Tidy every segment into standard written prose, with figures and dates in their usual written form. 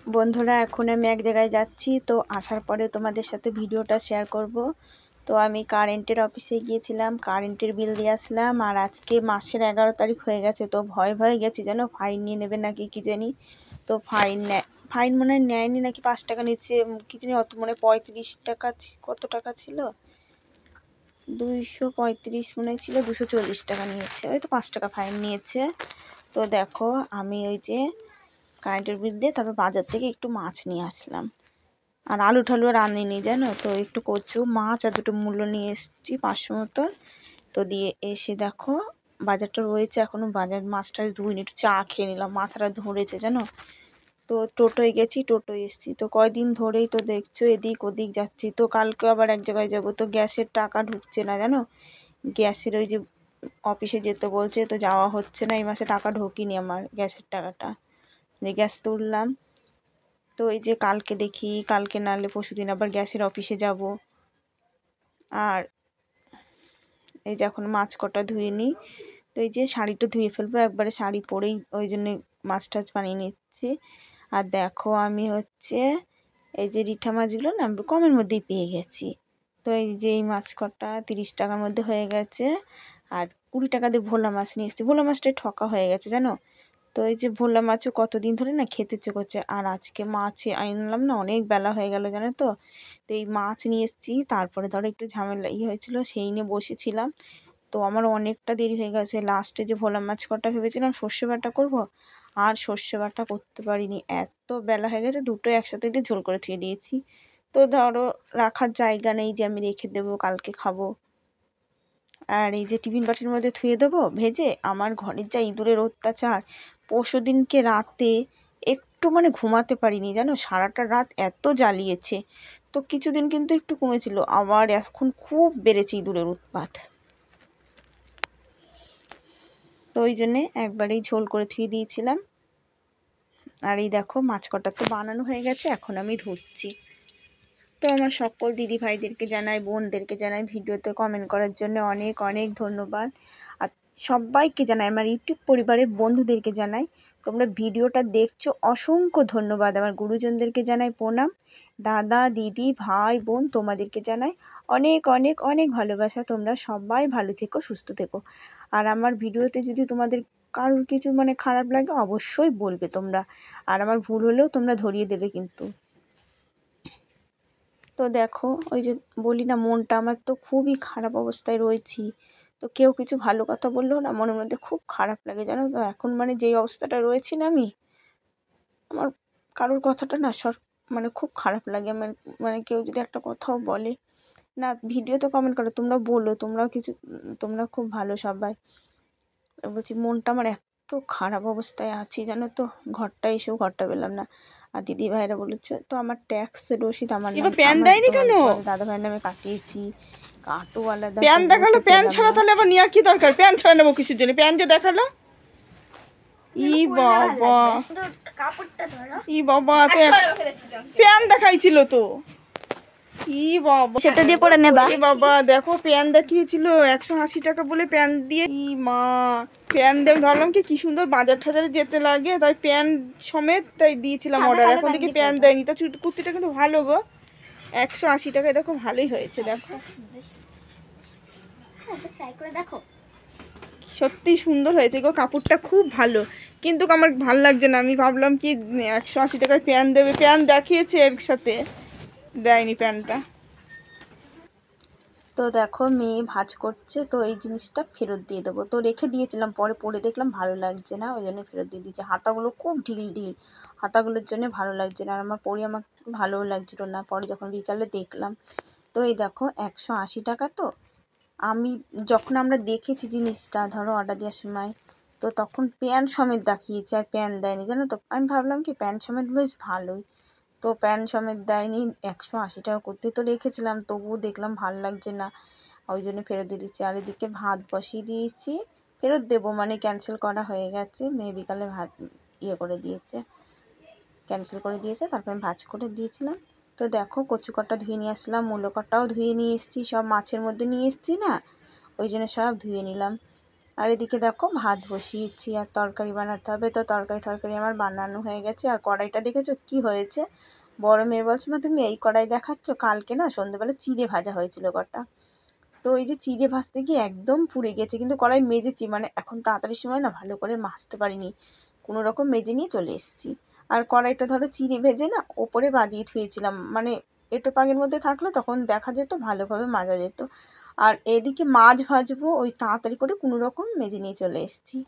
বন্ধুরা, এখন আমি এক জায়গায় যাচ্ছি, তো আসার পরে তোমাদের সাথে ভিডিওটা শেয়ার করব। তো আমি কারেন্টের অফিসে গিয়েছিলাম, কারেন্টের বিল দিয়ে আসলাম। আর আজকে মাসের 11 তারিখ হয়ে গেছে, তো ভয় ভয়ে গেছি যেন ফাইন নিয়ে নেবে নাকি কি জানি। তো ফাইন মনে হয় নেয়নি, নাকি 5 টাকা নিচ্ছে কি জানি, অত মনে হয় 35 টাকা, কত টাকা ছিল, 235 মনে ছিল, 240 টাকা নিয়েছে, ওই তো 5 টাকা ফাইন নিয়েছে। তো দেখো, আমি ওই যে কারেন্টের বিল দিয়ে তারপর বাজার থেকে একটু মাছ নিয়ে আসলাম। আর আলু ঠালু আর আনিনি জানো, তো একটু কচু মাছ আর দুটো মূলো নিয়ে এসেছি 500 মতন। তো দিয়ে এসে দেখো বাজারটা রয়েছে এখনও, বাজার মাছটা ধুইনি, একটু চা খেয়ে নিলাম, মাথাটা ধরেছে জানো। তো টোটোয় গেছি, টোটোয় এসেছি, তো কয়দিন ধরেই তো দেখছো এদিক ওদিক যাচ্ছি। তো কালকে আবার এক জায়গায় যাবো, তো গ্যাসের টাকা ঢুকছে না জানো, গ্যাসের ওই যে অফিসে যেতে বলছে, তো যাওয়া হচ্ছে না, এই মাসে টাকা ঢোকেনি আমার গ্যাসের টাকাটা, যে গ্যাস তুললাম। তো এই যে কালকে দেখি, কালকে নাহলে পরশুদিন আবার গ্যাসের অফিসে যাব। আর এই যে এখন মাছ কটা ধুয়ে নিই, তো এই যে শাড়িটা ধুয়ে ফেলবো একবারে, শাড়ি পরেই ওই জন্যে মাছ টাছ বানিয়ে নিচ্ছি। আর দেখো আমি হচ্ছে এই যে রিঠা মাছগুলো না কমের মধ্যেই পেয়ে গেছি। তো এই যে এই মাছ কটা 30 টাকার মধ্যে হয়ে গেছে। আর 20 টাকা দিয়ে ভোলা মাছ নিয়ে এসেছি, ভোলা মাছটা ঠকা হয়ে গেছে জানো। তো এই যে ভোলা মাছও কতদিন ধরে না খেতে ইচ্ছে করছে, আর আজকে মাছ আনলাম না, অনেক বেলা হয়ে গেল জানো। তো তো এই মাছ নিয়ে এসেছি, তারপরে ধরো একটু ঝামেলা হয়েছিল, সেই নিয়ে বসেছিলাম। তো আমার অনেকটা দেরি হয়ে গেছে, লাস্টে যে ভোলা মাছ কটা ভেবেছিলাম সর্ষে বাটা করব, আর সর্ষে বাটা করতে পারিনি, এত বেলা হয়ে গেছে, দুটো একসাথে দিয়ে ঝোল করে ধুয়ে দিয়েছি। তো ধরো রাখার জায়গা নেই যে আমি রেখে দেবো কালকে খাবো। আর এই যে টিফিন বাটির মধ্যে ধুয়ে দেবো ভেজে। আমার ঘরের যা ইঁদুরের অত্যাচার, পরশুদিনকে রাতে একটু মানে ঘুমাতে পারিনি জানো, সারাটা রাত এত জ্বালিয়েছে। তো কিছুদিন কিন্তু একটু কমেছিল, আবার এখন খুব বেড়েছে ইঁদুরের উৎপাত। তো ওই জন্যে একবারেই ঝোল করে ধুয়ে দিয়েছিলাম। আর এই দেখো মাছ কটা তো বানানো হয়ে গেছে, এখন আমি ধুচ্ছি। তো আমার সকল দিদি ভাইদেরকে জানাই, বোনদেরকে জানাই, ভিডিওতে কমেন্ট করার জন্য অনেক অনেক ধন্যবাদ। আর সবাইকে জানাই, আমার ইউটিউব পরিবারের বন্ধুদেরকে জানাই, তোমরা ভিডিওটা দেখছো অসংখ্য ধন্যবাদ। আমার গুরুজনদেরকে জানাই প্রণাম, দাদা দিদি ভাই বোন তোমাদেরকে জানাই অনেক অনেক অনেক ভালোবাসা। তোমরা সবাই ভালো থেকো, সুস্থ থেকো। আর আমার ভিডিওতে যদি তোমাদের কারোর কিছু মানে খারাপ লাগে অবশ্যই বলবে তোমরা, আর আমার ভুল হলেও তোমরা ধরিয়ে দেবে কিন্তু। তো দেখো ওই যে বলি না, মনটা আমার তো খুবই খারাপ অবস্থায় রয়েছি। তো কেউ কিছু ভালো কথা বললেও না মনের মধ্যে খুব খারাপ লাগে জানো। তো এখন মানে যেই অবস্থাটা রয়েছি না আমি, আমার কারোর কথাটা না মানে খুব খারাপ লাগে আমার। মানে কেউ যদি একটা কথাও বলে না, ভিডিওতে কমেন্ট করো, তোমরা বলো, তোমরাও কিছু, তোমরা খুব ভালো সবাই। বলছি মনটা আমার এত খারাপ অবস্থায় আছি জানো, তো ঘরটা এসেও ঘরটা পেলাম না। আর দিদি ভাইরা বলেছে, তো আমার ট্যাক্স রসিদ আমার নাম, প্যান আমার দেয়নি কেন? দাদা ভাইয়ের নামে কাটিয়েছি, কাটো আলাদা, প্যান দেখালো, প্যান পেলাম ছাড়া না। তাহলে আবার নেওয়ার কি দরকার? প্যান ছাড়া নেবো কিসের জন্য? প্যান দিয়ে দেখালো। ই বাবা, কাপড়টা ধরো, ই বাবা, তো প্যান দেখাইছিল তো। ই বাবা, সেটা দিয়ে পরে নেবা। ই বাবা দেখো, প্যান দেখিয়েছিল 180 টাকা বলে, প্যান দিয়ে, ই মা, প্যান দিয়ে আমি ভাবলাম কি সুন্দর বাজার টাজারে যেতে লাগে, তাই প্যান সমেত তাই দিয়েছিলাম অর্ডার। এখন দেখি প্যান দেয়নি। তা কুর্তিটা কিন্তু ভালো গো, 180 টাকায় দেখো, ভালোই হয়েছে দেখো, ট্রাই করে দেখো, সত্যি সুন্দর হয়েছে গো, কাপড়টা খুব ভালো। কিন্তু আমার ভাল লাগছে না, আমি ভাবলাম কি 180 টাকায় প্যান দেবে, প্যান দেখিয়েছে এর সাথে, দেয়নি প্যানটা। তো দেখো মেয়ে ভাঁজ করছে, তো এই জিনিসটা ফেরত দিয়ে দেবো। তো রেখে দিয়েছিলাম, পরে পরে দেখলাম ভালো লাগছে না, ওই জন্য ফেরত দিয়ে দিয়েছে। হাতাগুলো খুব ঢিল ঢিল, হাতাগুলোর জন্য ভালো লাগছে না, আর আমার পরে আমার ভালোও লাগছিলো না, পরে যখন বিকালে দেখলাম। তো এই দেখো 180 টাকা। তো আমি যখন আমরা দেখেছি জিনিসটা ধরো অর্ডার দেওয়ার সময়, তো তখন প্যান্ট সমেত দেখিয়েছে আর প্যান্ট দেয়নি জানো। তো আমি ভাবলাম কি প্যান্ট সমেত বেশ ভালোই, তো প্যান্ট সমেত দেয়নি। 180 টাকা করতে তো রেখেছিলাম, তবুও দেখলাম ভালো লাগছে না, ওই জন্য ফেরত দিয়ে দিচ্ছি। আর এদিকে ভাত বসিয়ে দিয়েছি, ফেরত দেবো মানে ক্যান্সেল করা হয়ে গেছে, মেয়ে বিকালে ভাত করে দিয়েছে, ক্যান্সেল করে দিয়েছে, তারপর আমি ভাজ করে দিয়েছিলাম। তো দেখো কচু কটা ধুয়ে নিয়ে আসলাম, মূলো কটাও ধুয়ে নিয়ে এসেছি, সব মাছের মধ্যে নিয়ে এসেছি না, ওই জন্য সব ধুয়ে নিলাম। আর এদিকে দেখো ভাত বসিয়েছি আর তরকারি বানাতে হবে। তো তরকারি আমার বানানো হয়ে গেছে। আর কড়াইটা দেখেছো কি হয়েছে? বড় মেয়ে বলছে, মা তুমি এই কড়াই দেখাচ্ছ? কালকে না সন্ধ্যেবেলা চিড়ে ভাজা হয়েছিল কটা, তো এই যে চিড়ে ভাজতে গিয়ে একদম পুড়ে গেছে। কিন্তু কড়াই মেজেছি, মানে এখন তাড়াতাড়ি সময় না ভালো করে মাজতে পারিনি, কোনো রকম মেজে নিয়ে চলে এসেছি। আর কড়াইটা ধরো চিড়ে ভেজে না ওপরে বাদিয়ে থুয়েছিলাম, মানে এটো পাকের মধ্যে থাকলে তখন দেখা যেত, ভালোভাবে মাজা যেত। আর এদিকে মাছ ভাজবো, ওই তাড়াতাড়ি করে কোনো রকম মেজে নিয়ে চলে এসেছি।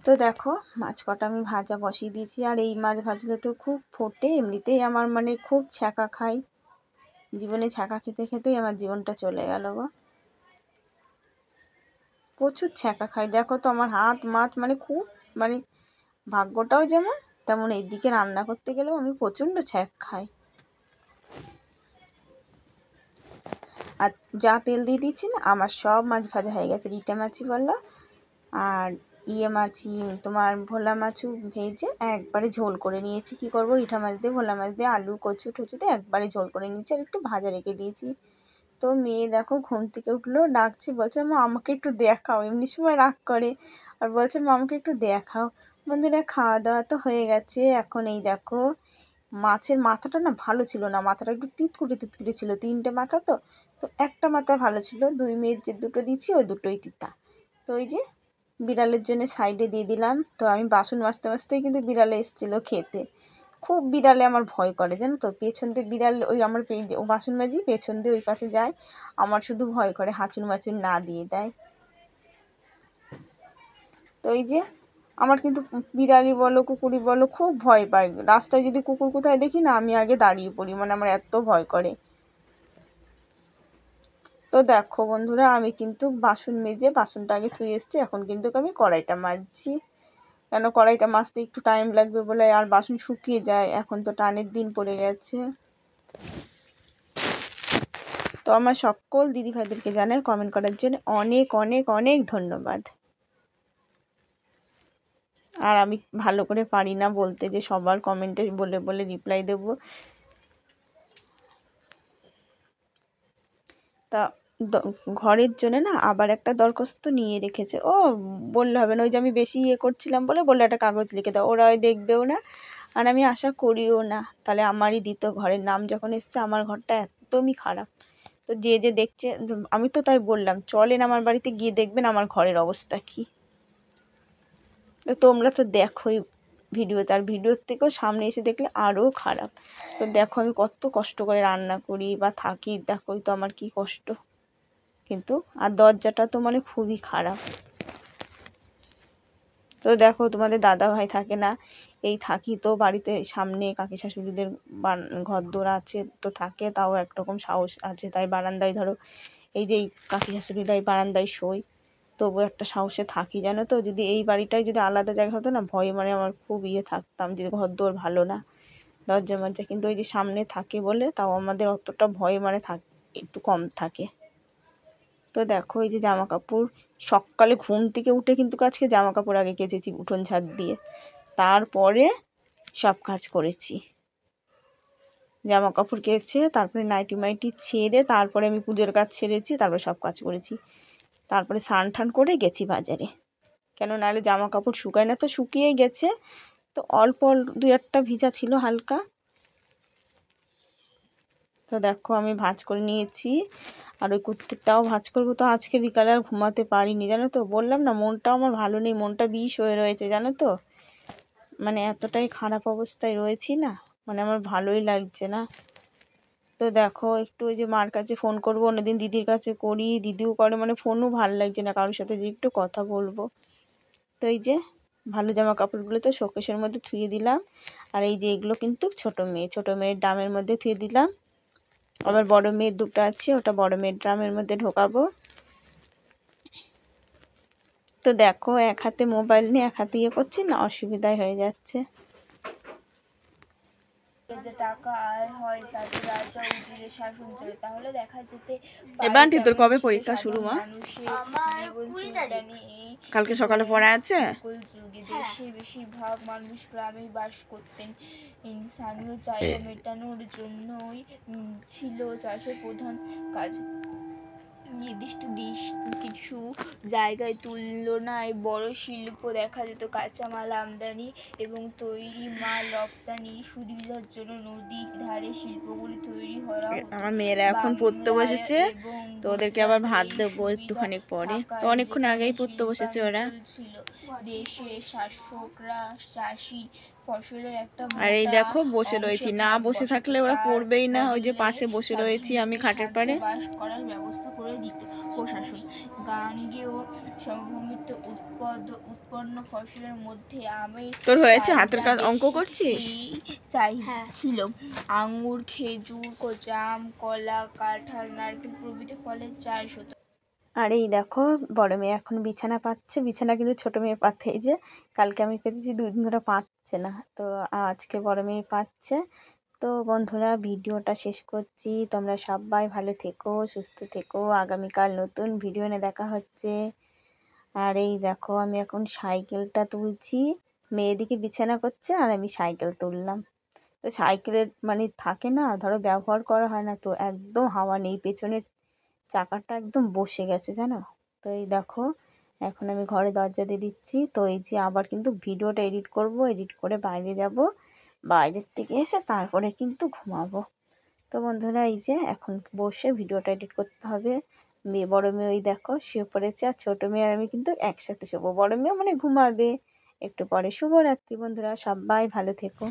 তো দেখো মাছ কটা আমি ভাজা বসিয়ে দিয়েছি। আর এই মাছ ভাজলে তো খুব ফোটে, এমনিতেই আমার মানে খুব ছ্যাঁকা খাই, জীবনে ছ্যাঁকা খেতে খেতেই আমার জীবনটা চলে গেল গো। প্রচুর ছ্যাঁকা খাই, দেখো তো আমার হাত মাছ মানে খুব, মানে ভাগ্যটাও যেমন তেমন, এইদিকে রান্না করতে গেলেও আমি প্রচণ্ড ছ্যাঁক খাই। আর যা তেল দিয়ে দিয়েছি না, আমার সব মাছ ভাজা হয়ে গেছে। রিটা মাছই বললো আর মাছই, তোমার ভোলা মাছও ভেজে একবারে ঝোল করে নিয়েছি। কি করব, রিঠা মাছ দিয়ে ভোলা মাছ দিয়ে আলু কচু টচু দিয়ে একবারে ঝোল করে নিয়েছি, আর একটু ভাজা রেখে দিয়েছি। তো মেয়ে দেখো ঘুম থেকে উঠলো, ডাকছে, বলছে মা আমাকে একটু দেখাও, এমনি সময় রাগ করে, আর বলছে মা আমাকে একটু দেখাও। বন্ধুরা খাওয়া দাওয়া তো হয়ে গেছে। এখন এই দেখো মাছের মাথাটা না ভালো ছিল না, মাথাটা একটু তিতকুটে ছিল, 3টে মাথা তো, তো একটা মাথা ভালো ছিল, 2 মেয়ের যে 2টো দিচ্ছি ওই 2টোই তিতা। তো ওই যে বিড়ালের জন্য সাইডে দিয়ে দিলাম। তো আমি বাসন মাজতে মাজতেই কিন্তু বিড়ালে এসেছিলো খেতে। খুব বিড়ালে আমার ভয় করে জানো তো, পেছন দিয়ে বিড়াল ওই আমার ও বাসন মাজি পেছন দিয়ে ওই পাশে যায়, আমার শুধু ভয় করে হাঁচুর মাচুর না দিয়ে দেয়। তো এই যে আমার কিন্তু বিড়ালি বলো কুকুরই বলো খুব ভয় পাই, রাস্তায় যদি কুকুর কোথায় দেখি না আমি আগে দাঁড়িয়ে পড়ি, মানে আমার এত ভয় করে। তো দেখো বন্ধুরা আমি কিন্তু বাসন মেজে বাসনটা আগে ধুয়ে এসেছি, এখন কিন্তু আমি কড়াইটা মাজছি, কেন কড়াইটা মাজতে একটু টাইম লাগবে বলে, আর বাসন শুকিয়ে যায়, এখন তো টানের দিন পড়ে গেছে। তো আমার সকল দিদিভাইদেরকে জানাই কমেন্ট করার জন্য অনেক অনেক অনেক ধন্যবাদ। আর আমি ভালো করে পারি না বলতে যে সবার কমেন্টে বলে বলে রিপ্লাই দেবো। তা ঘরের জন্য না আবার একটা দরখাস্ত নিয়ে রেখেছে, ও বললে হবে না, ওই যে আমি বেশি করছিলাম বলে একটা কাগজ লিখে দাও, ওরা দেখবেও না আর আমি আশা করিও না, তাহলে আমারই দিত। ঘরের নাম যখন এসছে, আমার ঘরটা একদমই খারাপ। তো যে যে দেখছে, আমি তো তাই বললাম চলেন আমার বাড়িতে গিয়ে দেখবেন আমার ঘরের অবস্থা কী। তো তোমরা তো দেখোই ভিডিওতে, আর ভিডিওর থেকেও সামনে এসে দেখলে আরও খারাপ। তো দেখো আমি কত কষ্ট করে রান্না করি বা থাকি, দেখোই তো আমার কি কষ্ট। কিন্তু আর দরজাটা তো মানে খুবই খারাপ। তো দেখো তোমাদের দাদা ভাই থাকে না, এই থাকি তো বাড়িতে, সামনে কাকি শাশুড়িদের ঘরদোর আছে তো থাকে, তাও একরকম সাহস আছে, তাই বারান্দায় ধরো এই যে এই কাকি শাশুড়িরা এই বারান্দায় শোয়, তবু একটা সাহসে থাকি জানো তো। যদি এই বাড়িটায় যদি আলাদা জায়গা হতো না, ভয়ে মানে আমার খুব থাকতাম যে ঘরদোর ভালো না, দরজা মরজা, কিন্তু ওই যে সামনে থাকে বলে তাও আমাদের অতটা ভয় মানে একটু কম থাকে। তো দেখো এই যে জামা কাপড়, সকালে ঘুম থেকে উঠে কিন্তু আজকে জামা কাপড় আগে কেচেছি উঠোন ঝাড় দিয়ে, তারপরে সব কাজ করেছি। জামা কাপড় কেচে তারপরে নাইটি মাইটি ছেড়ে তারপরে আমি পুজোর কাজ ছেড়েছি, তারপরে সব কাজ করেছি, তারপরে স্নান টান করে গেছি বাজারে, কেন নাহলে জামা কাপড় শুকায় না। তো শুকিয়েই গেছে, তো অল্প 2-1টা ভিজা ছিল হালকা। তো দেখো আমি ভাঁজ করে নিয়েছি, আর ওই কুর্তিটাও ভাঁজ করবো। তো আজকে বিকালে আর ঘুমাতে পারিনি জানো তো, বললাম না মনটাও আমার ভালো নেই, মনটা বিষ হয়ে রয়েছে জানো তো, মানে এতটাই খারাপ অবস্থায় রয়েছি না, মানে আমার ভালোই লাগছে না। তো দেখো একটু ওই যে মার কাছে ফোন করবো, অন্যদিন দিদির কাছে করি, দিদিও করে, মানে ফোনও ভালো লাগছে না কারোর সাথে যে একটু কথা বলবো। তো এই যে ভালো জামা কাপড়গুলো তো শোকেসের মধ্যে ধুয়ে দিলাম, আর এই যে এগুলো কিন্তু ছোটো মেয়ের ড্রামের মধ্যে ধুয়ে দিলাম। আবার বড় মেয়ের 2টা আছে, ওটা বড় মেয়ের ড্রামের মধ্যে ঢোকাবো। তো দেখো এক হাতে মোবাইল নিয়ে এক হাতে ইয়ে করছি না, অসুবিধাই হয়ে যাচ্ছে। যে টাকা আয় হয় তাতে রাজা উজিরে শাসন চলে, তাহলে দেখা যেতে এবার আন্টি তোর কবে পরীক্ষা শুরু মা? কালকে সকালে পড়া আছে। যুগে দেশের বেশিরভাগ মানুষ গ্রামে বাস করতেন, স্থানীয় চাহিদা মেটানোর জন্যই ছিল চাষের প্রধান কাজ। নির্দিষ্ট কিছু জায়গায় তুলনায় বড় শিল্প দেখা যেত। কাঁচামাল আমদানি এবং তৈরি মাল রপ্তানি সুবিধার জন্য নদীর ধারে শিল্পগুলি তৈরি করা হতো। আমার মেয়েরা এখন পড়তে বাংলায় বসেছে, এবং তো ওদেরকে আবার ভাত গুজরাটে দেবো সুবিধা একটুখানি পরে। তো থাকায় অনেকক্ষণ যেখানে আগেই পড়তে বসেছে ওরা। শিল্পাঞ্চল ছিল, দেশের শাসকরা চাষি ফসলের একটা আর এই মোটা দেখো বসে অংশ রয়েছি, না ভাগ বসে বসাতো। থাকলে ওরা তার পড়বেই না। ওই যে বদলে পাশে বসে রয়েছি আমি খাটের পাড়ে। স্বাধীনভাবে বাস করার ব্যবস্থা করে দিত প্রশাসন। গাঙ্গেয় সমভূমিতে উৎপন্ন ফসলের মধ্যে আমের তোর হয়েছে হাতের চাহিদা কাজ, অঙ্ক বেশি করছিস? চাহিদা ছিল। আঙ্গুর, খেজুর, জাম, কলা, কাঁঠাল, নারকেল প্রভৃতি ফলের চাষ হতো। আর এই দেখো বড় মেয়ে এখন বিছানা পাচ্ছে। বিছানা কিন্তু ছোট মেয়ে পাচ্ছে। এই যে কালকে আমি পেতেছি, 2 দিন ধরে পাচ্ছে না, তো আজকে বড় মেয়ে পাচ্ছে। তো বন্ধুরা ভিডিওটা শেষ করছি। তোমরা সবাই ভালো থেকো, সুস্থ থেকো। আগামীকাল নতুন ভিডিও এনে দেখা হচ্ছে। আর এই দেখো আমি এখন সাইকেলটা তুলছি। মেয়ে এদিকে বিছানা করছে আর আমি সাইকেল তুললাম। তো সাইকেলের মানে থাকে না, ধরো ব্যবহার করা হয় না, তো একদম হাওয়া নেই, পেছনের চাকাটা একদম বসে গেছে জানো। তো এই দেখো এখন আমি ঘরে দরজা দিয়ে দিচ্ছি। তো এই যে আবার কিন্তু ভিডিওটা এডিট করব, এডিট করে বাইরে যাব, বাইরের থেকে এসে তারপরে কিন্তু ঘুমাবো। তো বন্ধুরা এই যে এখন বসে ভিডিওটা এডিট করতে হবে। বড় মেয়ে ওই দেখো শুয়ে পড়েছে, আর ছোটো মেয়ে আর আমি কিন্তু একসাথে শোবো। বড় মেয়ে মানে ঘুমাবে একটু পরে। শুভরাত্রি বন্ধুরা, সবাই ভালো থেকো।